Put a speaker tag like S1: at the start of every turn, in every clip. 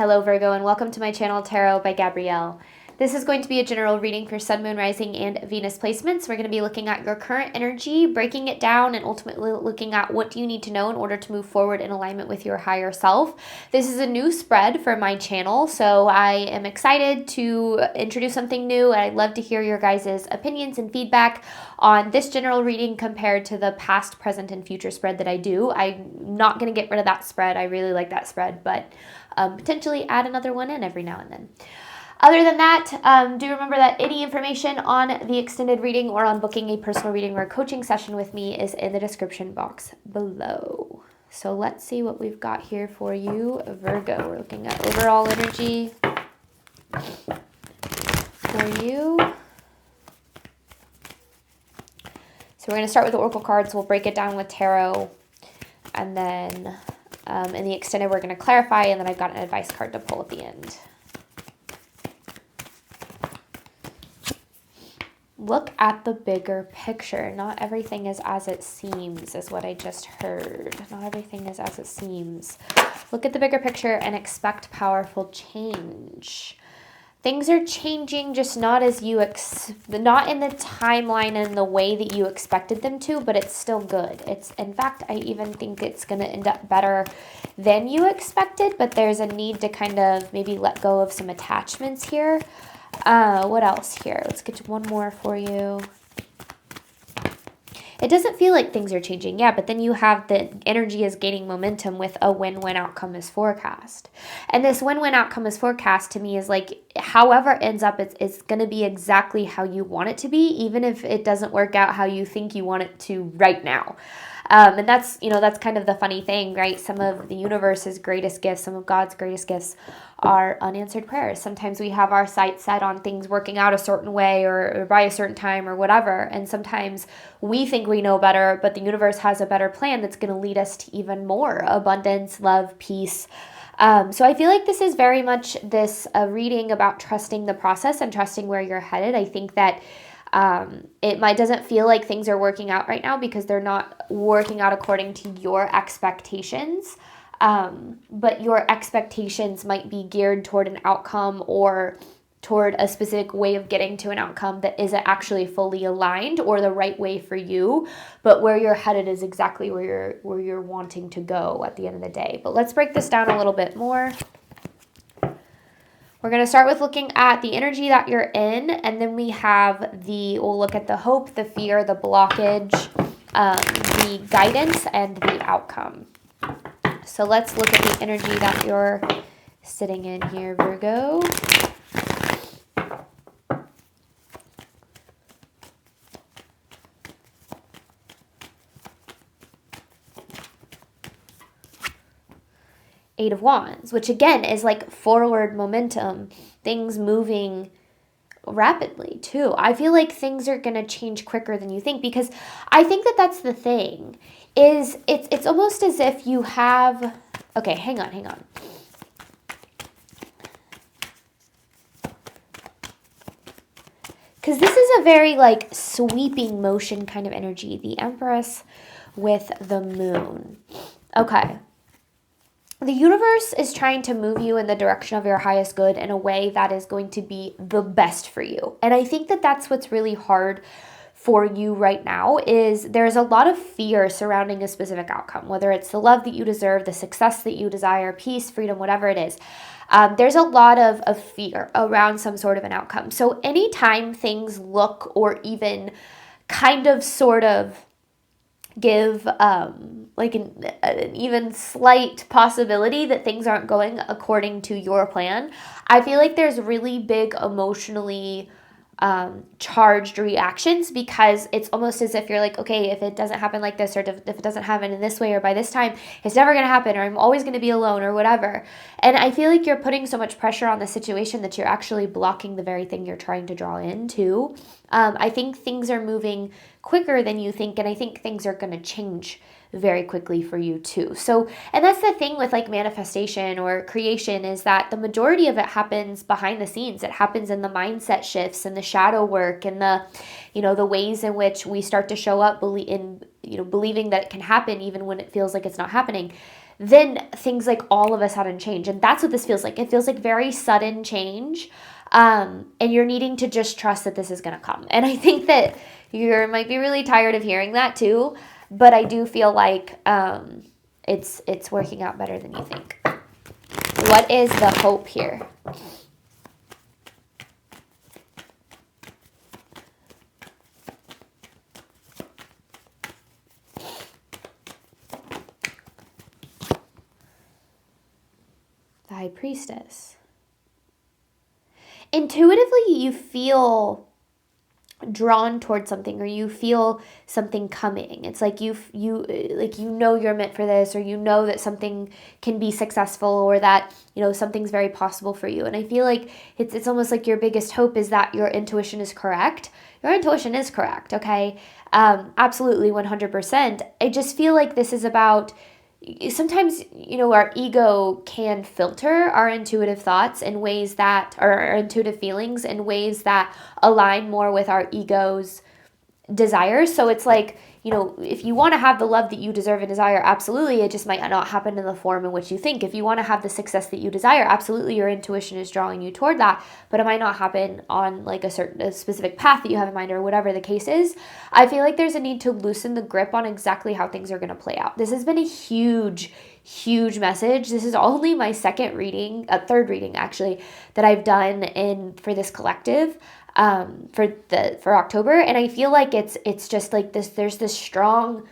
S1: Hello Virgo, and welcome to my channel Tarot by Gabrielle. This is going to be a general reading for Sun, Moon, Rising, and Venus placements. We're going to be looking at your current energy, breaking it down, and ultimately looking at what do you need to know in order to move forward in alignment with your higher self. This is a new spread for my channel, so I am excited to introduce something new, and I'd love to hear your guys' opinions and feedback on this general reading compared to the past, present, and future spread that I do. I'm not going to get rid of that spread. I really like that spread, but potentially add another one in every now and then. Other than that, do remember that any information on the extended reading or on booking a personal reading or coaching session with me is in the description box below. So let's see what we've got here for you, Virgo. We're looking at overall energy for you. So we're going to start with the Oracle cards. We'll break it down with Tarot. And then in the extended, we're going to clarify. And then I've got an advice card to pull at the end. Look at the bigger picture. Not everything is as it seems, is what I just heard. Not everything is as it seems. Look at the bigger picture and expect powerful change. Things are changing, just not as you not in the timeline and the way that you expected them to, but it's still good. In fact, I even think it's going to end up better than you expected, but there's a need to kind of maybe let go of some attachments here. What else here? Let's get to one more for you. It doesn't feel like things are changing, yeah, but then you have the energy is gaining momentum with a win-win outcome is forecast. And this win-win outcome is forecast to me is like, however it ends up, it's going to be exactly how you want it to be, even if it doesn't work out how you think you want it to right now. And that's, that's kind of the funny thing, right? Some of the universe's greatest gifts, some of God's greatest gifts are unanswered prayers. Sometimes we have our sights set on things working out a certain way or by a certain time or whatever. And sometimes we think we know better, but the universe has a better plan that's going to lead us to even more abundance, love, peace. So I feel like this is very much this reading about trusting the process and trusting where you're headed. I think that doesn't feel like things are working out right now because they're not working out according to your expectations. But your expectations might be geared toward an outcome or toward a specific way of getting to an outcome that isn't actually fully aligned or the right way for you, but where you're headed is exactly where you're wanting to go at the end of the day. But let's break this down a little bit more. We're going to start with looking at the energy that you're in, and then we'll look at the hope, the fear, the blockage, the guidance, and the outcome. So let's look at the energy that you're sitting in here, Virgo. Eight of Wands, which again is like forward momentum, things moving rapidly too. I feel like things are going to change quicker than you think, because I think that that's the thing, is it's almost as if you have, okay, hang on. Because this is a very like sweeping motion kind of energy, the Empress with the Moon. Okay. The universe is trying to move you in the direction of your highest good in a way that is going to be the best for you. And I think that that's what's really hard for you right now, is there's a lot of fear surrounding a specific outcome, whether it's the love that you deserve, the success that you desire, peace, freedom, whatever it is. There's a lot of fear around some sort of an outcome. So anytime things look or even kind of sort of give like an even slight possibility that things aren't going according to your plan, I feel like there's really big emotionally charged reactions, because it's almost as if you're like, okay, if it doesn't happen like this, or if it doesn't happen in this way or by this time, it's never going to happen, or I'm always going to be alone or whatever. And I feel like you're putting so much pressure on the situation that you're actually blocking the very thing you're trying to draw into. I think things are moving quicker than you think, and I think things are going to change very quickly for you too. So, and that's the thing with like manifestation or creation, is that the majority of it happens behind the scenes. It happens in the mindset shifts and the shadow work and the ways in which we start to show up believing that it can happen even when it feels like it's not happening. then things like all of a sudden change. And that's what this feels like. It feels like very sudden change. And you're needing to just trust that this is going to come. And I think that you might be really tired of hearing that too. But I do feel like it's working out better than you think. What is the hope here? The High Priestess. Intuitively, you feel drawn towards something, or you feel something coming. It's like you know you're meant for this, or you know that something can be successful, or that something's very possible for you. And I feel like it's almost like your biggest hope is that your intuition is correct. Your intuition is correct, okay? Absolutely, 100%. I just feel like this is about, sometimes, our ego can filter our intuitive thoughts in ways that, or our intuitive feelings in ways that align more with our ego's desires. So it's like, if you want to have the love that you deserve and desire, absolutely, it just might not happen in the form in which you think. If you want to have the success that you desire, absolutely, your intuition is drawing you toward that, but it might not happen on like a specific path that you have in mind, or whatever the case is. I feel like there's a need to loosen the grip on exactly how things are going to play out. This has been a huge message. This is only my third reading actually, that I've done for this collective. For October, and I feel like it's just like this, there's this strong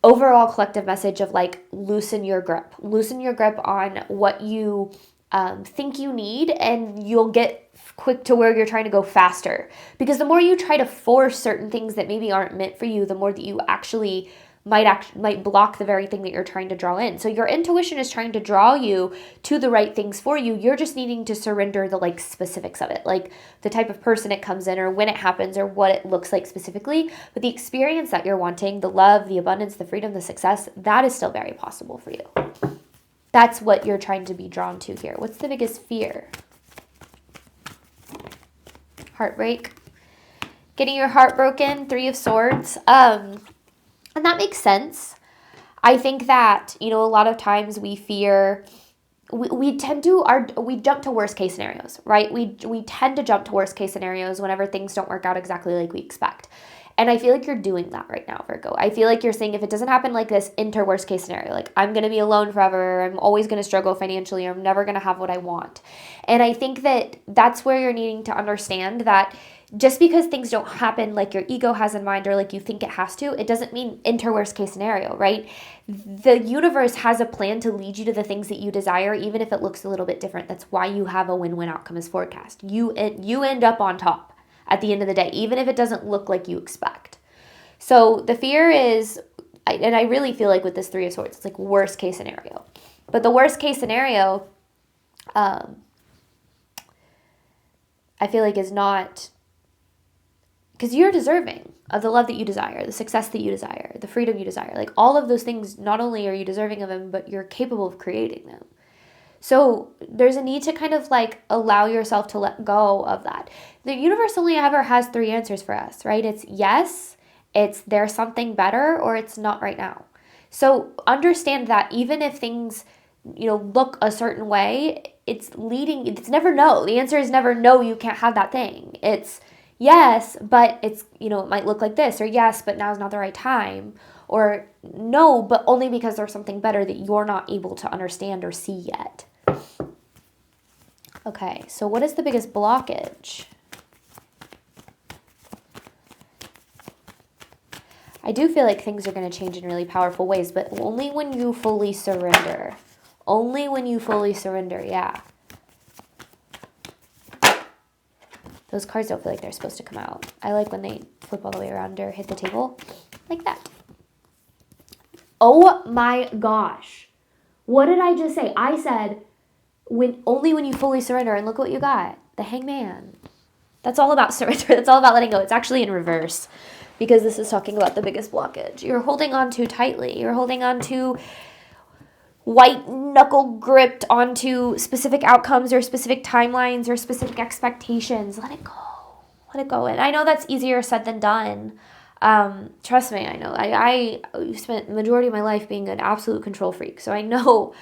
S1: overall collective message of like, loosen your grip on what you think you need, and you'll get quick to where you're trying to go faster. Because the more you try to force certain things that maybe aren't meant for you, the more that you actually might block the very thing that you're trying to draw in. So your intuition is trying to draw you to the right things for you. You're just needing to surrender the like specifics of it, like the type of person it comes in, or when it happens, or what it looks like specifically. But the experience that you're wanting, the love, the abundance, the freedom, the success, that is still very possible for you. That's what you're trying to be drawn to here. What's the biggest fear? Heartbreak. Getting your heart broken, 3 of Swords. And that makes sense. I think that, a lot of times we fear, we jump to worst case scenarios, right? We tend to jump to worst case scenarios whenever things don't work out exactly like we expect. And I feel like you're doing that right now, Virgo. I feel like you're saying, if it doesn't happen like this, enter worst case scenario. Like, I'm going to be alone forever. I'm always going to struggle financially. I'm never going to have what I want. And I think that that's where you're needing to understand that just because things don't happen like your ego has in mind, or like you think it has to, it doesn't mean enter worst case scenario, right? The universe has a plan to lead you to the things that you desire, even if it looks a little bit different. That's why you have a win-win outcome as forecast. You end up on top at the end of the day, even if it doesn't look like you expect. So the fear is, and I really feel like with this 3 of Swords, it's like worst case scenario. But the worst case scenario, I feel like is not, because you're deserving of the love that you desire, the success that you desire, the freedom you desire. Like, all of those things, not only are you deserving of them, but you're capable of creating them. So there's a need to kind of like allow yourself to let go of that. The universe only ever has 3 answers for us, right? It's yes, it's there's something better, or it's not right now. So understand that even if things, look a certain way, it's never no. The answer is never no, you can't have that thing. It's yes, but it's, it might look like this, or yes, but now's not the right time, or no, but only because there's something better that you're not able to understand or see yet. Okay, so what is the biggest blockage? I do feel like things are going to change in really powerful ways, but only when you fully surrender. Only when you fully surrender, yeah. Those cards don't feel like they're supposed to come out. I like when they flip all the way around or hit the table like that. Oh my gosh. What did I just say? I said only when you fully surrender, and look what you got. The Hangman. That's all about surrender. That's all about letting go. It's actually in reverse, because this is talking about the biggest blockage. You're holding on too tightly. You're holding on to white knuckle gripped onto specific outcomes or specific timelines or specific expectations. Let it go. Let it go. And I know that's easier said than done. Trust me, I know. I spent the majority of my life being an absolute control freak, so I know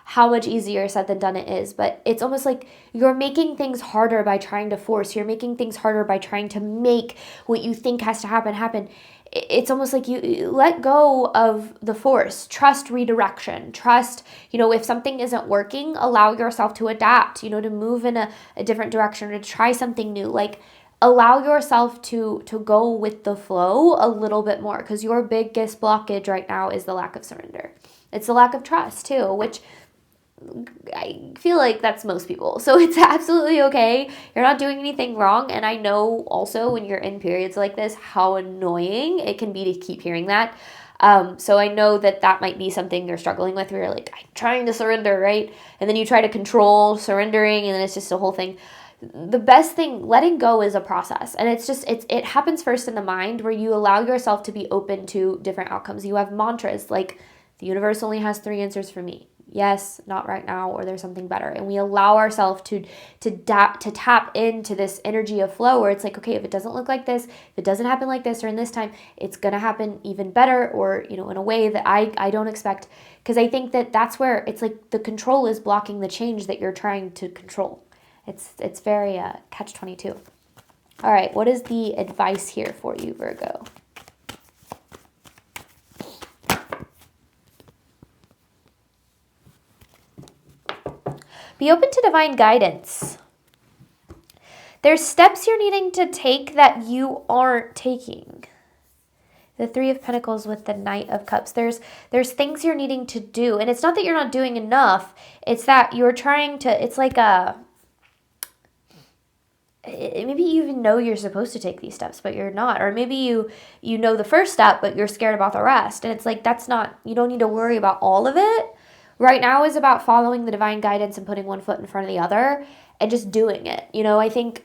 S1: how much easier said than done it is. But it's almost like you're making things harder by trying to force. You're making things harder by trying to make what you think has to happen. It's almost like you let go of the force. Trust redirection. Trust, if something isn't working, allow yourself to adapt, to move in a different direction, or to try something new. Like, allow yourself to go with the flow a little bit more, because your biggest blockage right now is the lack of surrender. It's the lack of trust too, which I feel like that's most people. So it's absolutely okay. You're not doing anything wrong. And I know also when you're in periods like this, how annoying it can be to keep hearing that. So I know that might be something you're struggling with, where you're like, I'm trying to surrender, right? And then you try to control surrendering, and then it's just a whole thing. The best thing, letting go, is a process. And it happens first in the mind, where you allow yourself to be open to different outcomes. You have mantras like, the universe only has 3 answers for me. Yes, not right now, or there's something better. And we allow ourselves to tap into this energy of flow, where it's like, okay, if it doesn't look like this, if it doesn't happen like this or in this time, it's going to happen even better, or, in a way that I don't expect. Because I think that's where it's like the control is blocking the change that you're trying to control. It's very catch-22. All right, what is the advice here for you, Virgo? Be open to divine guidance. There's steps you're needing to take that you aren't taking. The 3 of Pentacles with the Knight of Cups. There's things you're needing to do. And it's not that you're not doing enough. It's that you're trying to, it's like maybe you even know you're supposed to take these steps, but you're not. Or maybe you know the first step, but you're scared about the rest. And it's like, you don't need to worry about all of it. Right now is about following the divine guidance and putting one foot in front of the other and just doing it. I think,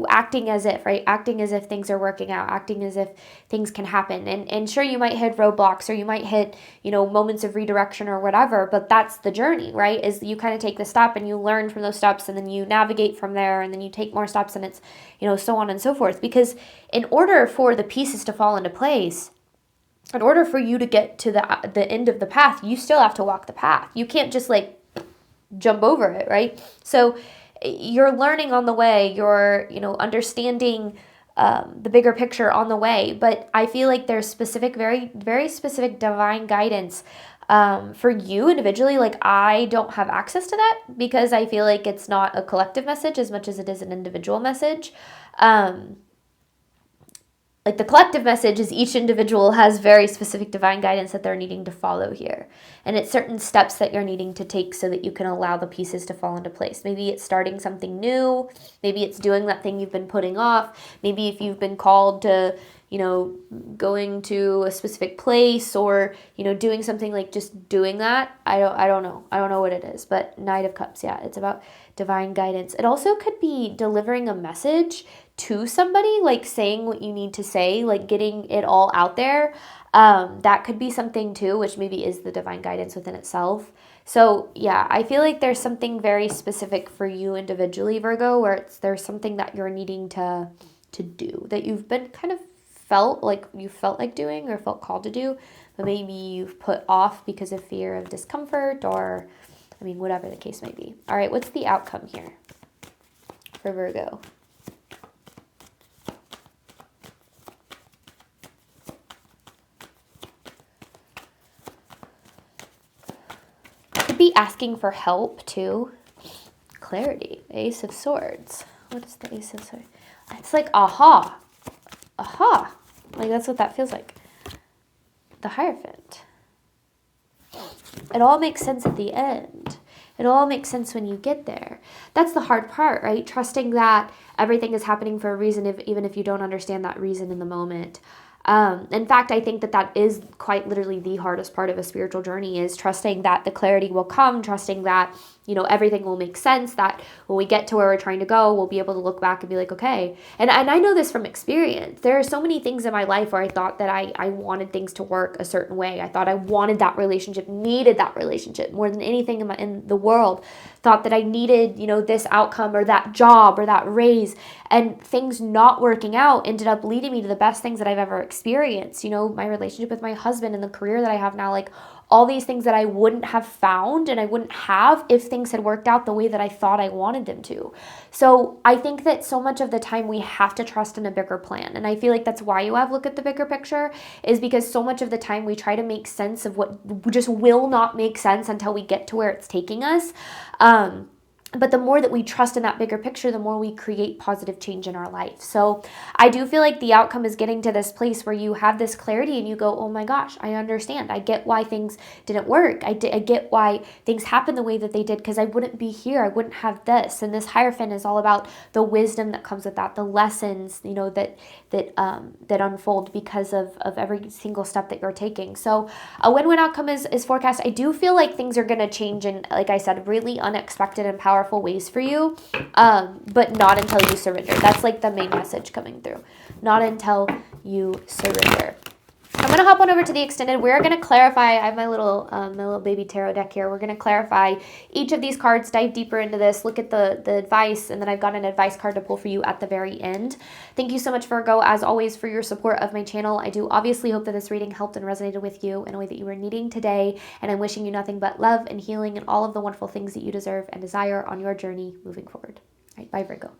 S1: acting as if, right? Acting as if things are working out, acting as if things can happen. And sure, you might hit roadblocks, or you might hit, moments of redirection or whatever, but that's the journey, right? Is you kind of take the step and you learn from those steps, and then you navigate from there, and then you take more steps, and it's, so on and so forth. Because in order for the pieces to fall into place, in order for you to get to the end of the path, you still have to walk the path. You can't just like jump over it, right? So you're learning on the way, you're, understanding the bigger picture on the way. But I feel like there's very, very specific divine guidance for you individually. Like, I don't have access to that, because I feel like it's not a collective message as much as it is an individual message. Like, the collective message is each individual has very specific divine guidance that they're needing to follow here. And it's certain steps that you're needing to take so that you can allow the pieces to fall into place. Maybe it's starting something new. Maybe it's doing that thing you've been putting off. Maybe if you've been called to, going to a specific place, or, doing something, like just doing that. I don't know. I don't know what it is. But Knight of Cups, yeah, it's about divine guidance. It also could be delivering a message to somebody, like saying what you need to say, like getting it all out there. That could be something too, which maybe is the divine guidance within itself. So yeah, I feel like there's something very specific for you individually, Virgo, where there's something that you're needing to do, that you've been kind of felt like doing, or felt called to do, but maybe you've put off because of fear of discomfort, or whatever the case may be. All right, what's the outcome here for Virgo? Be asking for help too. Clarity. Ace of Swords. What is the Ace of Swords? It's like aha. Like, that's what that feels like. The Hierophant. It all makes sense at the end. It all makes sense when you get there. That's the hard part, right? Trusting that everything is happening for a reason, even if you don't understand that reason in the moment. In fact, I think that is quite literally the hardest part of a spiritual journey, is trusting that the clarity will come, trusting that, everything will make sense, that when we get to where we're trying to go, we'll be able to look back and be like, okay. And I know this from experience. There are so many things in my life where I thought that I wanted things to work a certain way. I thought I wanted that relationship, needed that relationship more than anything in the world. Thought that I needed, this outcome or that job or that raise, and things not working out ended up leading me to the best things that I've ever experienced. My relationship with my husband and the career that I have now, like all these things that I wouldn't have found and I wouldn't have if things had worked out the way that I thought I wanted them to. So I think that so much of the time we have to trust in a bigger plan. And I feel like that's why you have look at the bigger picture, is because so much of the time we try to make sense of what just will not make sense until we get to where it's taking us. But the more that we trust in that bigger picture, the more we create positive change in our life. So I do feel like the outcome is getting to this place where you have this clarity and you go, oh my gosh, I understand. I get why things didn't work. I get why things happened the way that they did, because I wouldn't be here. I wouldn't have this. And this Hierophant is all about the wisdom that comes with that, the lessons, that unfold because of every single step that you're taking. So a win-win outcome is forecast. I do feel like things are going to change in, like I said, really unexpected and powerful ways for you, but not until you surrender. That's like the main message coming through. Not until you surrender. I'm going to hop on over to the extended. We're going to clarify. I have my little baby tarot deck here. We're going to clarify each of these cards, dive deeper into this, look at the advice, and then I've got an advice card to pull for you at the very end. Thank you so much, Virgo, as always, for your support of my channel. I do obviously hope that this reading helped and resonated with you in a way that you were needing today, and I'm wishing you nothing but love and healing and all of the wonderful things that you deserve and desire on your journey moving forward. All right, bye, Virgo.